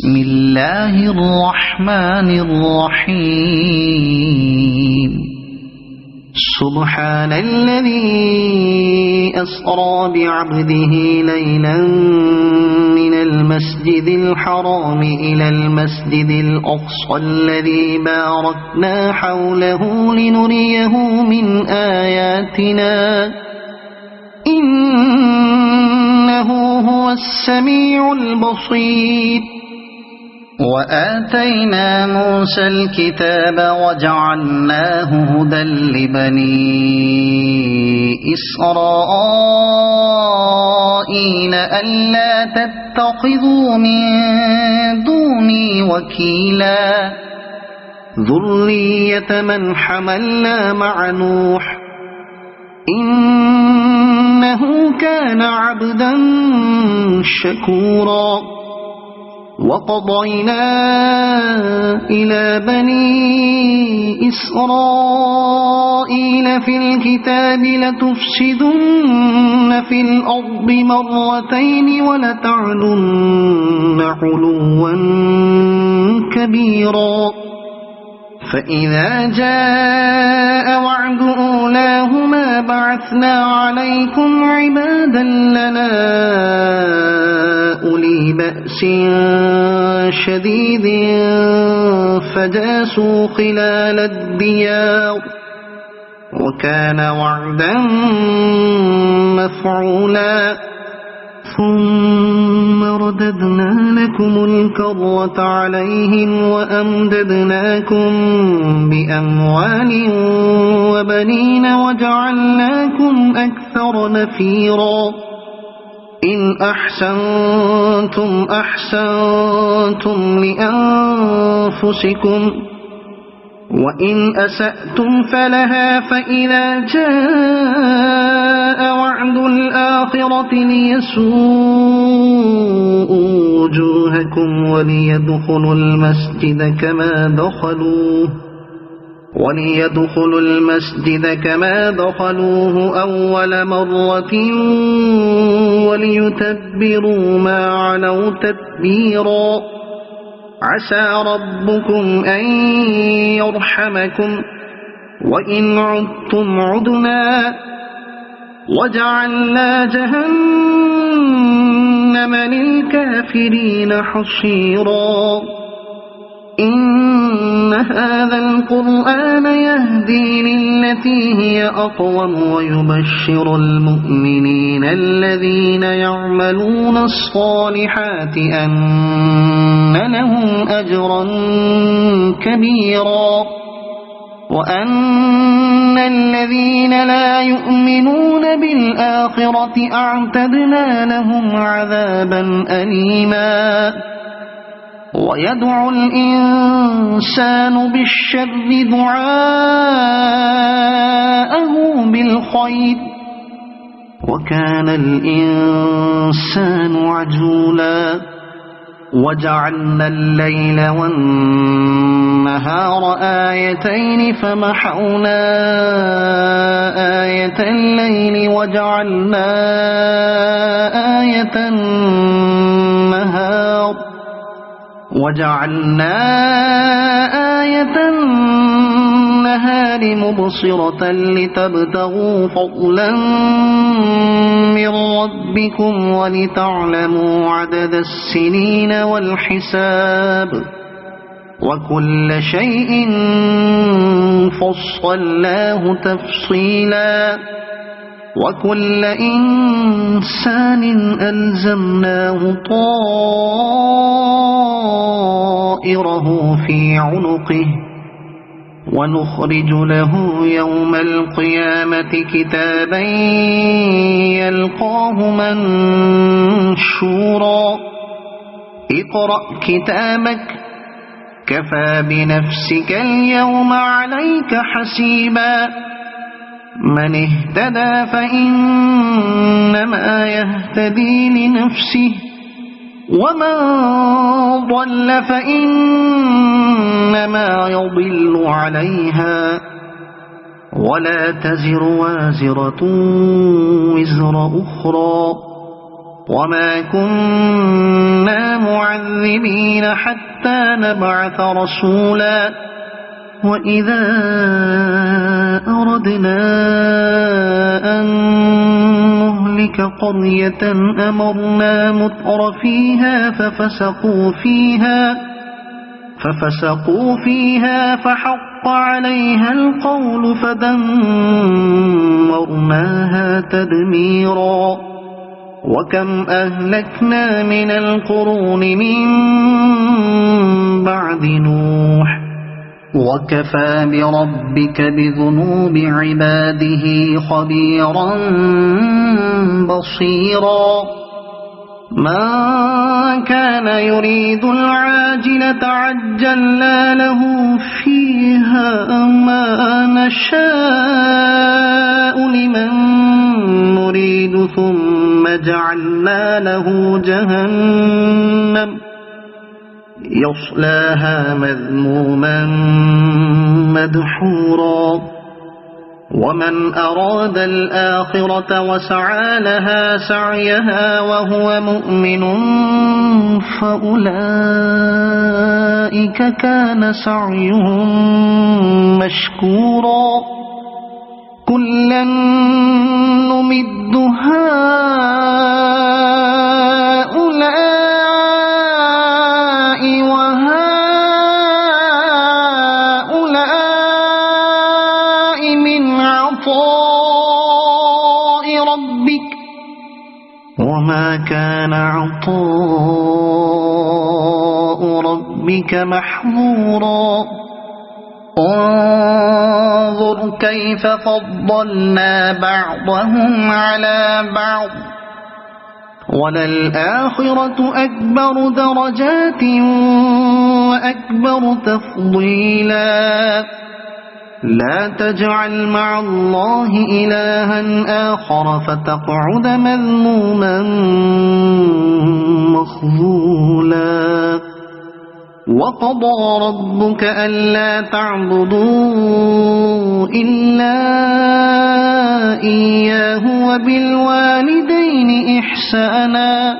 بسم الله الرحمن الرحيم سبحان الذي أسرى بعبده ليلا من المسجد الحرام إلى المسجد الأقصى الذي باركنا حوله لنريه من آياتنا إنه هو السميع البصير وآتينا موسى الكتاب وجعلناه هدى لبني إسرائيل ألا تتخذوا من دوني وكيلا ذرية من حملنا مع نوح إنه كان عبدا شكورا وقضينا إلى بني إسرائيل في الكتاب لتفسدن في الأرض مرتين ولتعلن علوا كبيرا فإذا جاء وعد أولاهما بعثنا عليكم عبادا لنا أولي بأس شديد فجاسوا خلال الديار وكان وعدا مفعولا ثم رددنا لكم الكرة عليهم وأمددناكم بأموال وبنين وجعلناكم أكثر نفيرا إن أحسنتم أحسنتم لأنفسكم وإن أسأتم فلها فإذا جاء وعد الآخرة ليسوءوا وجوهكم وليدخلوا المسجد كما دخلوه أول مرة وليتبروا ما علوا تتبيرا عسى ربكم أن يرحمكم وإن عدتم عدنا وجعلنا جهنم للكافرين حصيرا إن هذا القرآن يهدي للتي هي أقوم ويبشر المؤمنين الذين يعملون الصالحات أن لهم أجرا كبيرا وأن الذين لا يؤمنون بالآخرة أعتدنا لهم عذابا أليما ويدعو الإنسان بالشر دعاءه بالخير وكان الإنسان عجولا وجعلنا الليل والنهار آيتين فمحونا آية الليل وجعلنا آية النهار مبصرة لتبتغوا فضلا من ربكم ولتعلموا عدد السنين والحساب وكل شيء فصلناه تفصيلا وكل إنسان ألزمناه طائره في عنقه ونخرج له يوم القيامة كتابا يلقاه منشورا اقرأ كتابك كفى بنفسك اليوم عليك حسيبا من اهتدى فإنما يهتدي لنفسه ومن ضل فإنما يضل عليها ولا تزر وازرة وزر أخرى وما كنا معذبين حتى نبعث رسولا وإذا أردنا أن نهلك قرية أمرنا متر فيها ففسقوا فيها فحق عليها القول فدمرناها تدميرا وكم أهلكنا من القرون من بعد نوح وكفى بربك بذنوب عباده خبيرا بصيرا من كان يريد العاجلة عجلنا له فيها ما نشاء لمن نريد ثم جعلنا له جهنم يصلاها مذموما مدحورا ومن أراد الآخرة وسعى لها سعيها وهو مؤمن فأولئك كان سعيهم مشكورا كلا نمد هؤلاء وهؤلاء من عطاء ربك وما كان عطاء ربك محظورا انظر كيف فضلنا بعضهم على بعض وللآخرة أكبر درجات وأكبر تفضيلا لا تجعل مع الله إلها آخر فتقعد مذموما مخذولا وقضى ربك ألا تعبدوا إلا إياه وبالوالدين إحسانا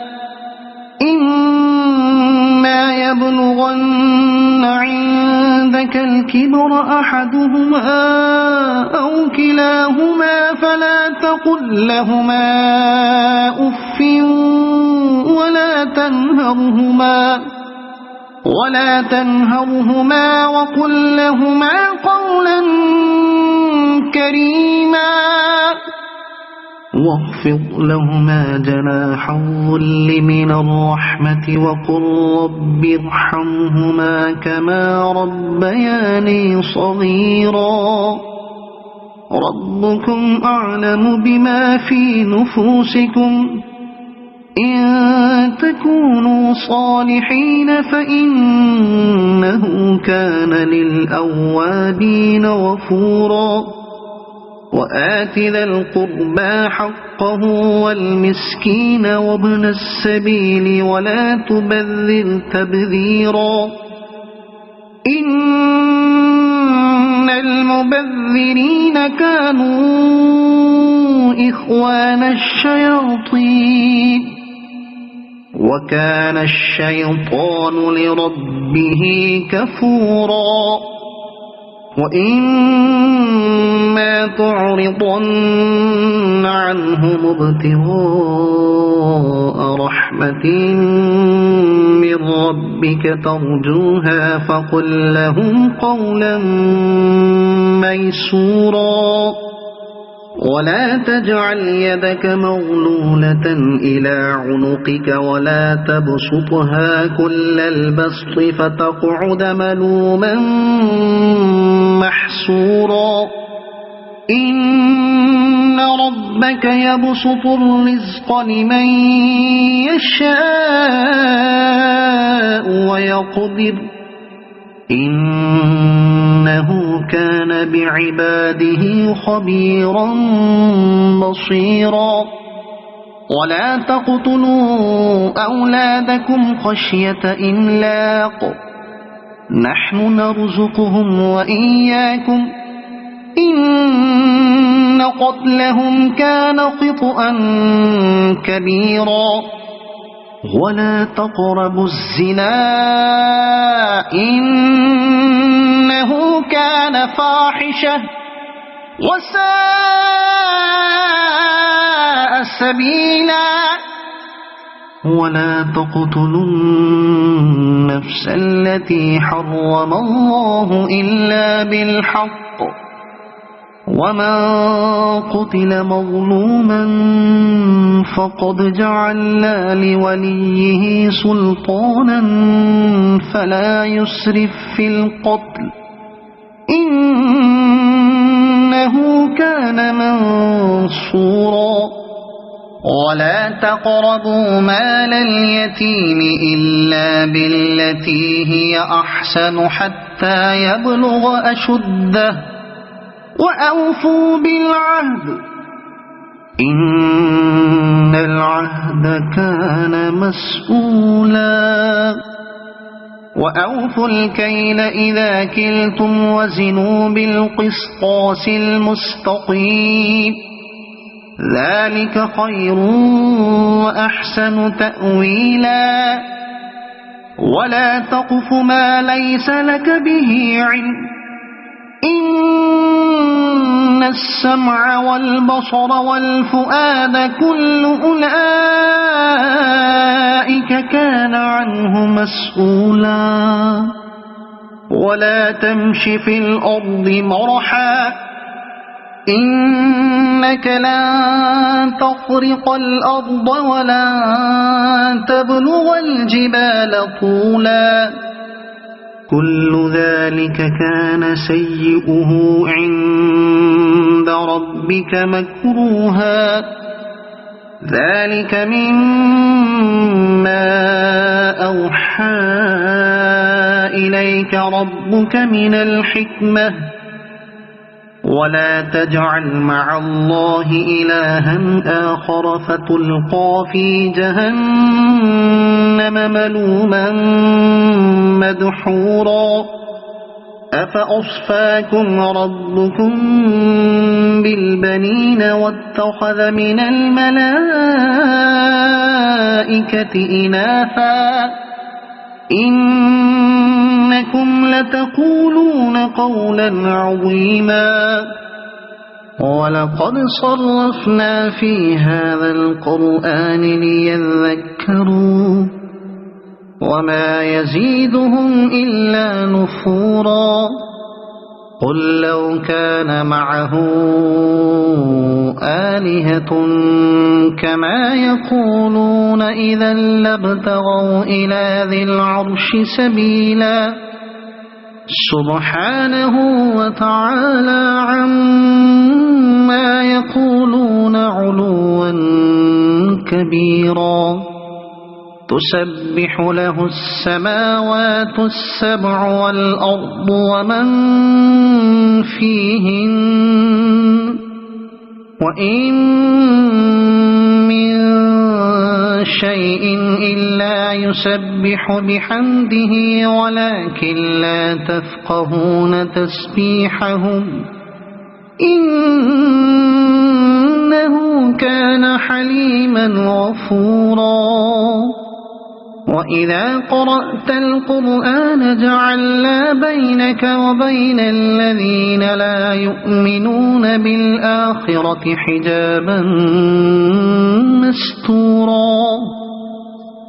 إما يبلغن عندك الكبر أحدهما أو كلاهما فلا تقل لهما أف ولا تنهرهما وقل لهما قولا كريما واخفض لهما جناح الذل من الرحمة وقل رب ارحمهما كما ربياني صغيرا ربكم أعلم بما في نفوسكم إن تكونوا صالحين فإنه كان للأوابين غفورا وآت ذا القربى حقه والمسكين وابن السبيل ولا تبذر تبذيرا إن المبذرين كانوا إخوان الشياطين وكان الشيطان لربه كفورا وإما تعرضن عنهم ابتغاء رحمة من ربك ترجوها فقل لهم قولا ميسورا ولا تجعل يدك مغلولة إلى عنقك ولا تبسطها كل البسط فتقعد ملوما محسورا إن ربك يبسط الرزق لمن يشاء ويقدر إنه كان بعباده خبيرا بصيرا ولا تقتلوا أولادكم خشية إملاق نحن نرزقهم وإياكم إن إن قتلهم كان خطأ كبيرا ولا تقربوا الزنا إنه كان فاحشة وساء سبيلا ولا تقتلوا النفس التي حرم الله إلا بالحق ومن قتل مظلوما فقد جعلنا لوليه سلطانا فلا يسرف في القتل إنه كان منصورا ولا تقربوا مال اليتيم إلا بالتي هي أحسن حتى يبلغ أشده وأوفوا بالعهد إن العهد كان مسؤولا وأوفوا الكيل إذا كلتم وزنوا بالقسطاس المستقيم ذلك خير وأحسن تأويلا ولا تقف ما ليس لك به علم إن السمع والبصر والفؤاد كل أولئك كان عنه مسؤولا ولا تمش في الأرض مرحا إنك لن تخرق الأرض ولن تبلغ الجبال طولا كل ذلك كان سيئه عند ربك مكروها ذلك مما أوحى إليك ربك من الحكمة ولا تجعل مع الله إلها آخر فتلقى في جهنم ملوما مدحورا أفأصفاكم ربكم بالبنين واتخذ من الملائكة إناثا إنكم لتقولون قولا عظيما ولقد صرفنا في هذا القرآن ليذكروا وما يزيدهم إلا نفورا قل لو كان معه آلهة كما يقولون إذا لابتغوا إلى ذي العرش سبيلا سبحانه وتعالى عما يقولون علوا كبيرا تسبح له السماوات السبع والأرض ومن فيهن وإن من شيء إلا يسبح بحمده ولكن لا تفقهون تسبيحهم إنه كان حليما غفورا وإذا قرأت القرآن جعلنا بينك وبين الذين لا يؤمنون بالآخرة حجابا مستورا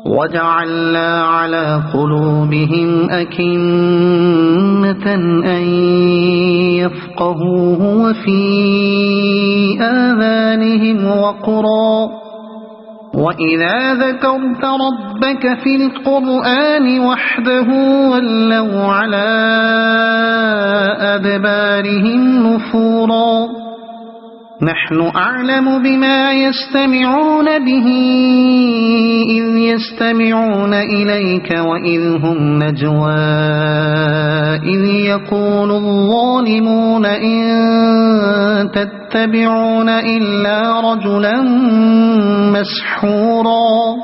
وجعلنا على قلوبهم أكنة أن يفقهوه وفي آذانهم وقرا وإذا ذكرت ربك في القرآن وحده ولوا على أدبارهم نفورا نحن أعلم بما يستمعون به إذ يستمعون إليك وإذ هم نجوى إذ يقول الظالمون إن تتبعون إلا رجلا مسحورا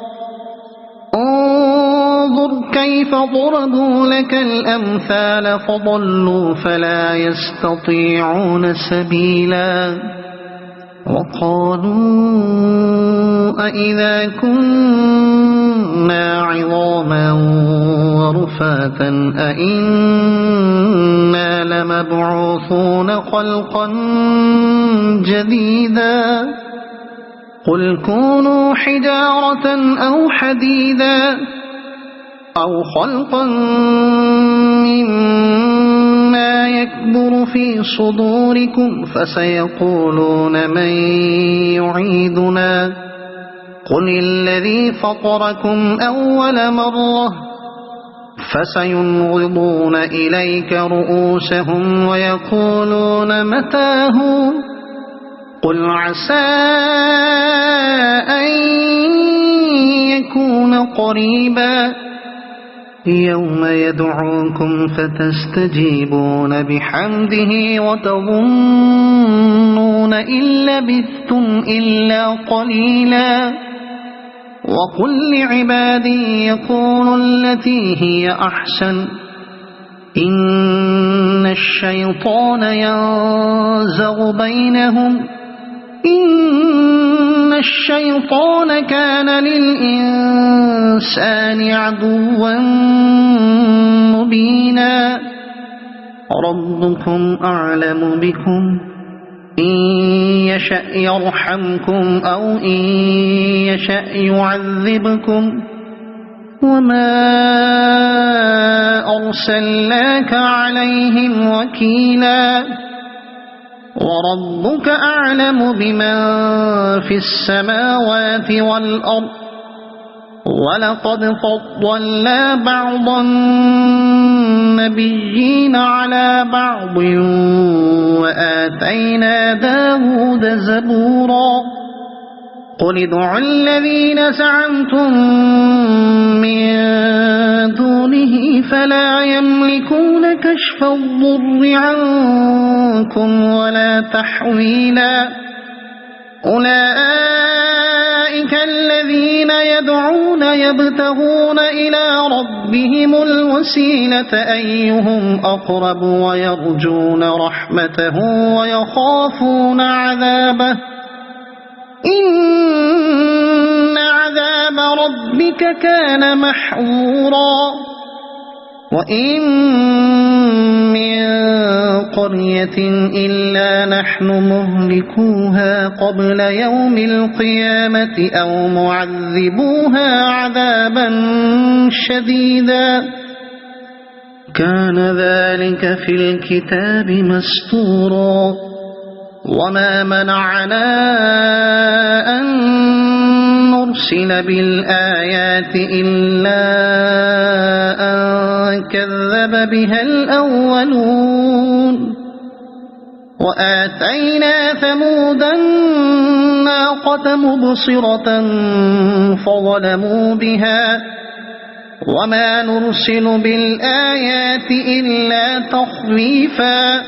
انظر كيف ضربوا لك الأمثال فضلوا فلا يستطيعون سبيلا وقالوا أإذا كنا عظاما ورفاتا أإنا لمبعوثون خلقا جديدا قل كونوا حجارة أو حديدا أو خلقا مما يكبر في صدوركم فسيقولون من يعيدنا قل الذي فطركم أول مرة فسينغضون إليك رؤوسهم ويقولون متى هو قل عسى أن يكون قريبا يوم يدعوكم فتستجيبون بحمده وتظنون إن لبثتم إلا قليلا وقل لعبادي يقولوا التي هي أحسن إن الشيطان ينزغ بينهم إن الشيطان كان للإنسان عدوا مبينا ربكم أعلم بكم إن يشأ يرحمكم أو إن يشأ يعذبكم وما أرسلناك عليهم وكيلا وربك أعلم بمن في السماوات والأرض ولقد فضلنا بعض النبيين على بعض وآتينا داود زبورا قل ادعوا الذين زعمتم من دونه فلا يملكون كشف الضر عنكم ولا تحويلا أولئك الذين يدعون يبتغون إلى ربهم الوسيلة أيهم أقرب ويرجون رحمته ويخافون عذابه إن عذاب ربك كان محظورا وإن من قرية إلا نحن مهلكوها قبل يوم القيامة أو معذبوها عذابا شديدا كان ذلك في الكتاب مسطورا وما منعنا أن نرسل بالآيات إلا أن كذب بها الأولون وآتينا ثمود الناقة مبصرة فظلموا بها وما نرسل بالآيات إلا تخويفا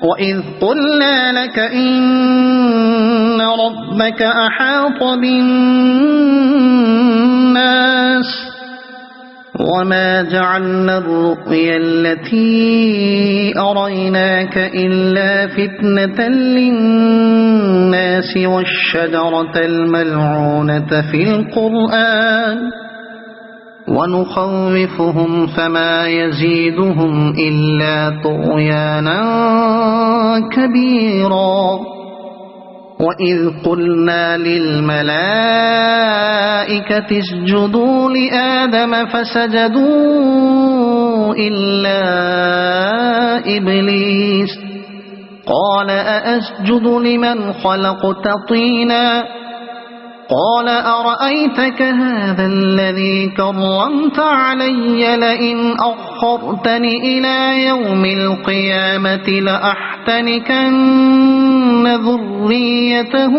وإذ قلنا لك إن ربك أحاط بالناس وما جعلنا الرؤيا التي أريناك إلا فتنة للناس والشجرة الملعونة في القرآن ونخوفهم فما يزيدهم إلا طغيانا كبيرا وإذ قلنا للملائكة اسجدوا لآدم فسجدوا إلا إبليس قال أأسجد لمن خلقت طينا قال أرأيتك هذا الذي كرمت علي لئن أخرتني إلى يوم القيامة لأحتنكن ذريته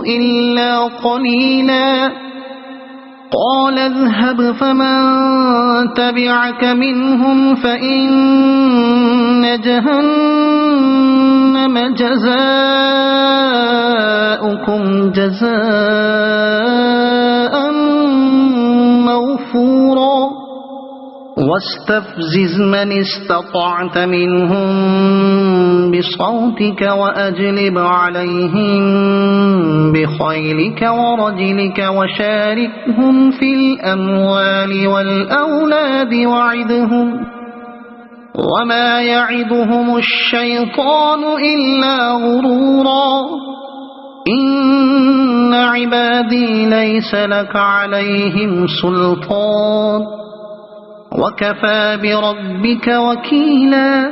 إلا قليلا قال اذهب فمن تبعك منهم فإن جهنم جزاؤكم جزاء موفورا واستفزز من استطعت منهم بصوتك وأجلب عليهم بخيلك ورجلك وشاركهم في الأموال والأولاد وعدهم وما يعدهم الشيطان إلا غرورا إن عبادي ليس لك عليهم سلطان وكفى بربك وكيلا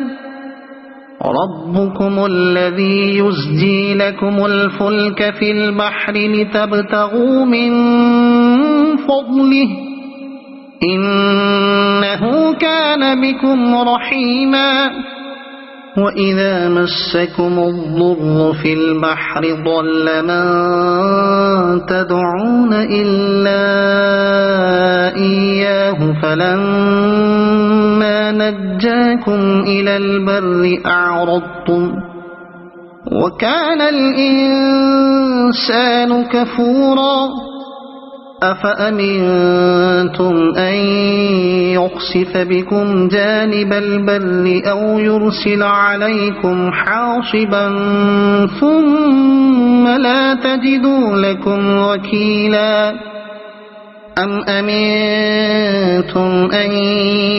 ربكم الذي يزجي لكم الفلك في البحر لتبتغوا من فضله إنه كان بكم رحيما وإذا مسكم الضر في البحر ضل من تدعون إلا إياه فلما نجاكم إلى البر أعرضتم وكان الإنسان كفورا أفأمنتم أن يخسف بكم جانب البر أو يرسل عليكم حاصبا ثم لا تجدوا لكم وكيلا أم أمنتم أن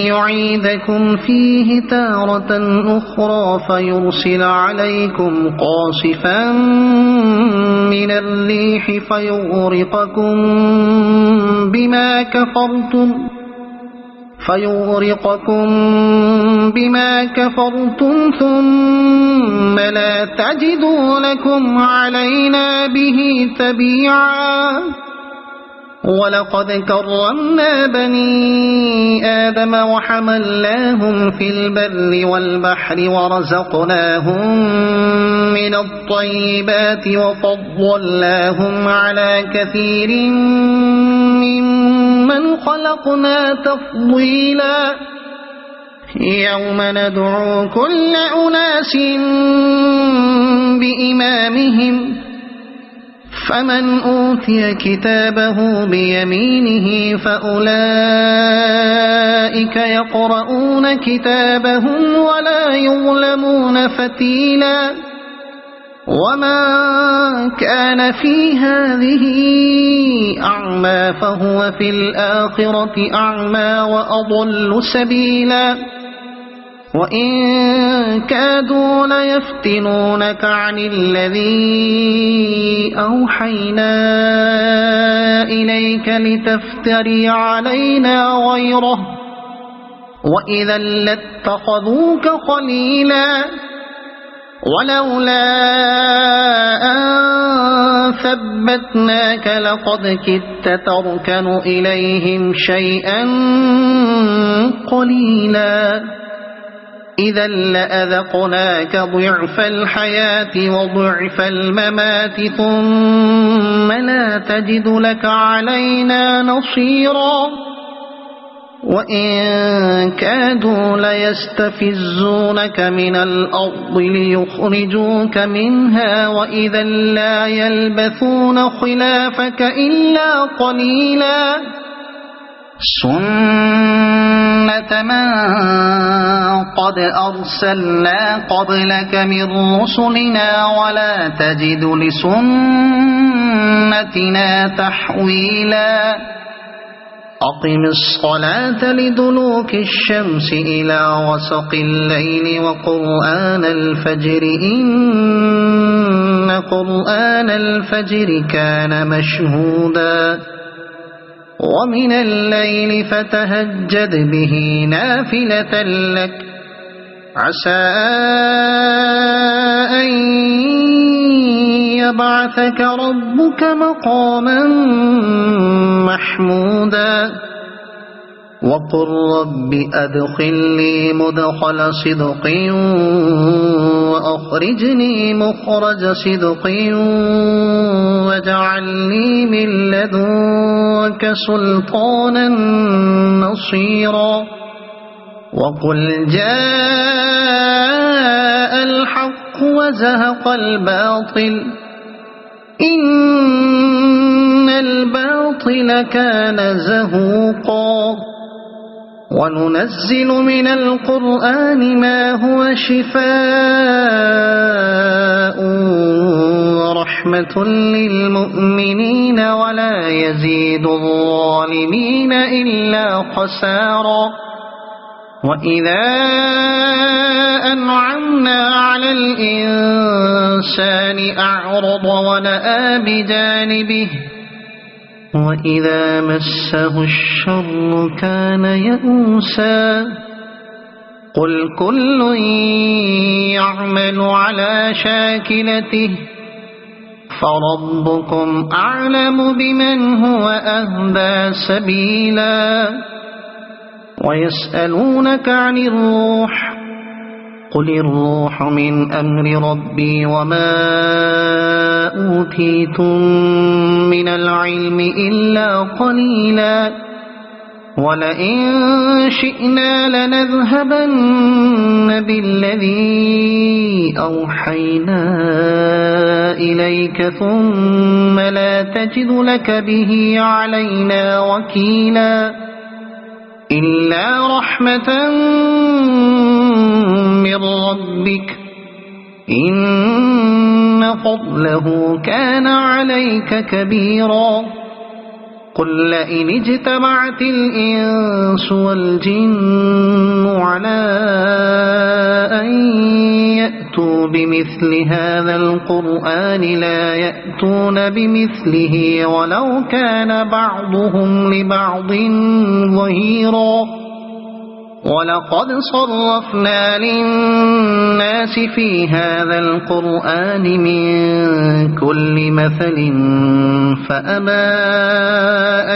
يعيدكم فيه تارة أخرى فيرسل عليكم قاصفا من الريح فيغرقكم بما كفرتم ثم لا تجدوا لكم علينا به تبيعا ولقد كرمنا بني آدم وحملناهم في البر والبحر ورزقناهم من الطيبات وفضلناهم على كثير ممن خلقنا تفضيلا يوم ندعو كل أناس بإمامهم فمن أوتي كتابه بيمينه فأولئك يقرؤون كتابهم ولا يظلمون فتيلا وما كان في هذه أعمى فهو في الآخرة أعمى وأضل سبيلا وإن كادوا ليفتنونك عن الذي أوحينا إليك لتفتري علينا غيره وإذا لاتخذوك خليلا ولولا أن ثبتناك لقد كدت تركن إليهم شيئا قليلا إذا لأذقناك ضعف الحياة وضعف الممات ثم لا تجد لك علينا نصيرا وإن كادوا ليستفزونك من الأرض ليخرجوك منها وإذا لا يلبثون خلافك إلا قليلا سنة من قد أرسلنا قبلك من رسلنا ولا تجد لسنتنا تحويلا أقم الصلاة لدلوك الشمس إلى غسق الليل وقرآن الفجر إن قرآن الفجر كان مشهودا ومن الليل فتهجد به نافلة لك عسى أن يبعثك ربك مقاما محمودا وقل رب أدخلني مدخل صدق وأخرجني مخرج صدق واجعلني من لدنك سلطانا نصيرا وقل جاء الحق وزهق الباطل إن الباطل كان زهوقا وننزل من القرآن ما هو شفاء ورحمة للمؤمنين ولا يزيد الظالمين إلا خسارا وإذا أنعمنا على الإنسان أعرض ونأى بجانبه وإذا مسه الشر كان يئوسا قل كل يعمل على شاكلته فربكم أعلم بمن هو أهدى سبيلا ويسألونك عن الروح قل الروح من أمر ربي وما أوتيتم من العلم إلا قليلا ولئن شئنا لنذهبن بالذي أوحينا إليك ثم لا تجد لك به علينا وكيلا إلا رحمة من ربك إن فضله كان عليك كبيرا قل لئن اجتمعت الإنس والجن على أن يأتوا بمثل هذا القرآن لا يأتون بمثله ولو كان بعضهم لبعض ظهيرا ولقد صرفنا للناس في هذا القرآن من كل مثل فأبى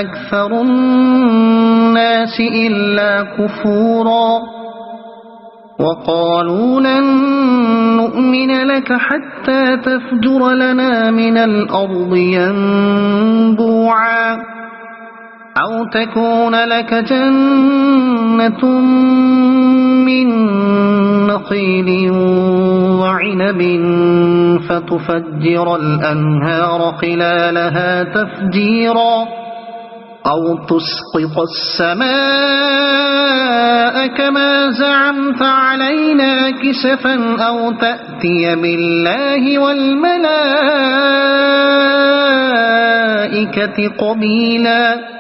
أكثر الناس إلا كفورا وقالوا لن نؤمن لك حتى تفجر لنا من الأرض ينبوعا أو تكون لك جنة من نخيل وعنب فتفجر الأنهار خلالها تفجيرا أو تسقط السماء كما زعمت علينا كسفا أو تأتي بالله والملائكة قبيلا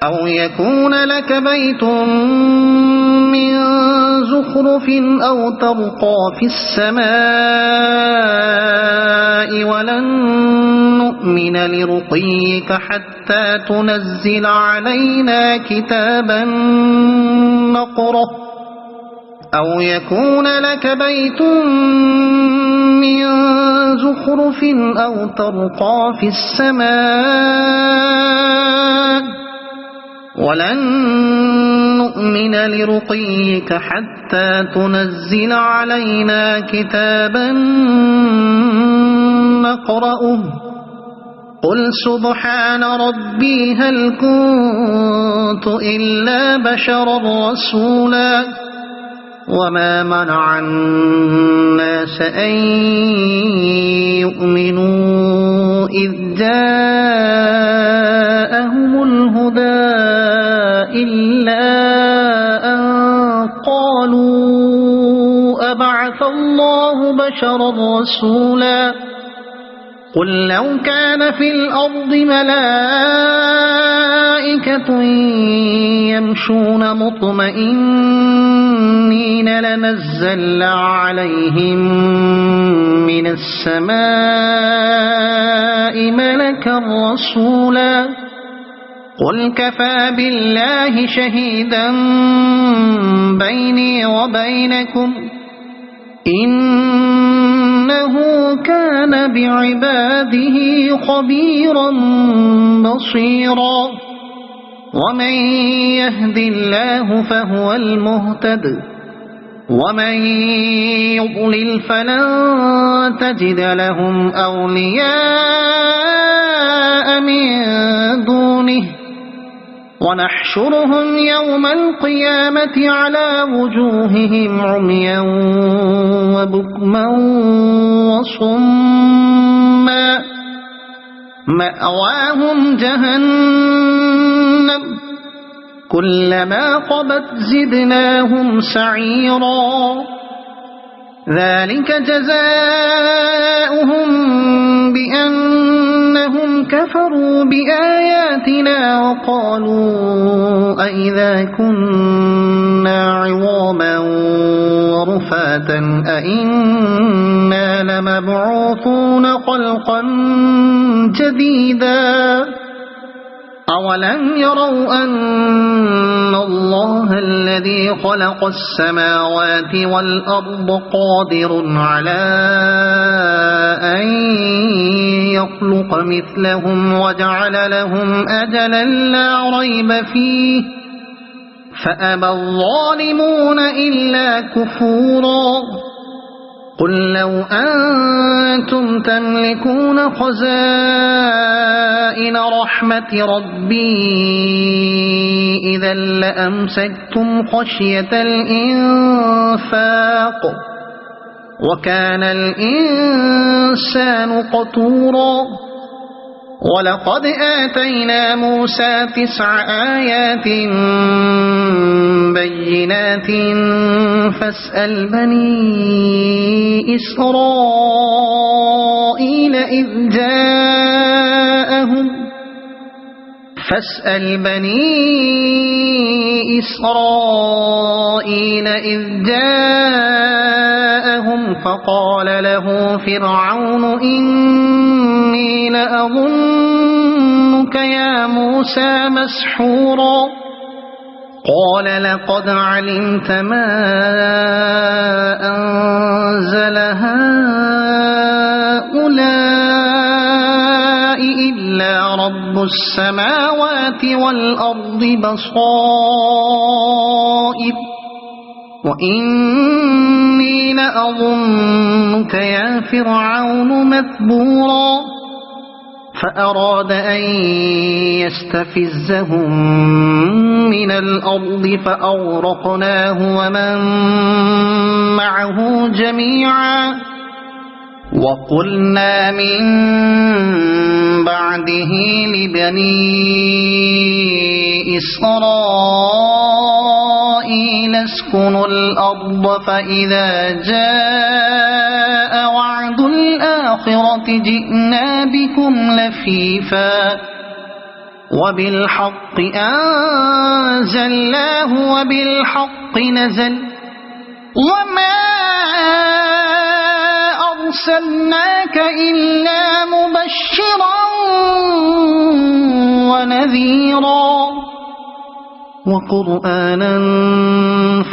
أو يكون لك بيت من زخرف أو ترقى في السماء ولن نؤمن لرقيك حتى تنزل علينا كتابا نقرأه أو يكون لك بيت من زخرف أو ترقى في السماء ولن نؤمن لرقيك حتى تنزل علينا كتابا نقرأه قل سبحان ربي هل كنت إلا بشرا رسولا وما منع الناس أن يؤمنوا إذ جاءهم الهدى إلا أن قالوا أبعث الله بشرا رسولا قل لو كان في الأرض ملائكة يمشون مطمئنين لنزلنا عليهم من السماء ملكا رسولا قل كفى بالله شهيدا بيني وبينكم إنه كان بعباده خبيرا بصيرا ومن يهد الله فهو المهتد ومن يضلل فلن تجد لهم أولياء من دونه ونحشرهم يوم القيامة على وجوههم عميا وبكما وصما مأواهم جهنم كلما خبت زدناهم سعيرا ذلك جزاؤهم بأنهم كفروا بآياتنا وقالوا أئذا كنا عظاما ورفاتا أئنا لمبعوثون خلقا جديدا أولم يروا أن الله الذي خلق السماوات والأرض قادر على أن يخلق مثلهم وجعل لهم أجلا لا ريب فيه فأبى الظالمون إلا كفورا قل لو أنتم تملكون خزائن رحمة ربي إذا لأمسكتم خشية الإنفاق وكان الإنسان قتورا ولقد آتينا موسى 9 آيات بينات فاسأل بني إسرائيل إذ جاءهم فقال له فرعون إني لأظنك يا موسى مسحورا قال لقد علمت ما أنزل هؤلاء إلا رب السماوات والأرض بصائر وإني لأظنك يا فرعون مثبورا فأراد أن يستفزهم من الأرض فأغرقناه ومن معه جميعا وقلنا من بعده لبني إسرائيل اسكنوا الأرض فإذا جاء وعد الآخرة جئنا بكم لفيفا وبالحق أنزلناه وبالحق نزل وما أرسلناك إلا مبشرا ونذيرا وقرآنا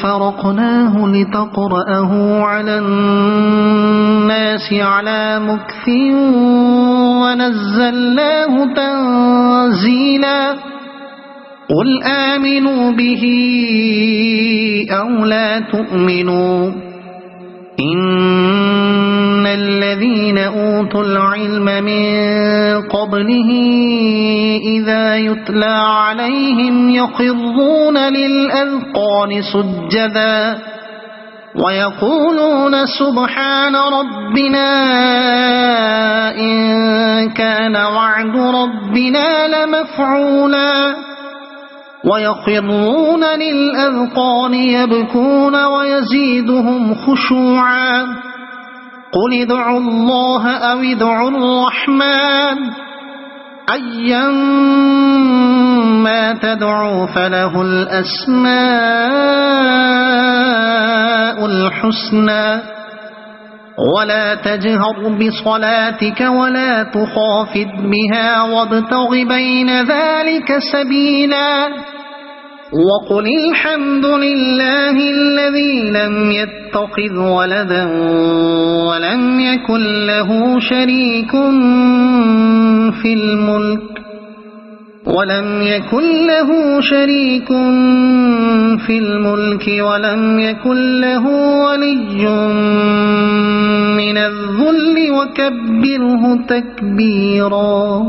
فرقناه لتقرأه على الناس على مكث ونزلناه تنزيلا قل آمنوا به أو لا تؤمنوا إن الذين أوتوا العلم من قبله إذا يتلى عليهم يخرون للأذقان سجدا ويقولون سبحان ربنا إن كان وعد ربنا لمفعولا ويخرون للأذقان يبكون ويزيدهم خشوعا قل ادعوا الله أو ادعوا الرحمن أيما تدعوا فله الأسماء الحسنى ولا تجهر بصلاتك ولا تخافت بها وابتغ بين ذلك سبيلا وقل الحمد لله الذي لم يتخذ ولدا ولم يكن له شريك في الملك ولم يكن له ولي من الذل وكبره تكبيرا.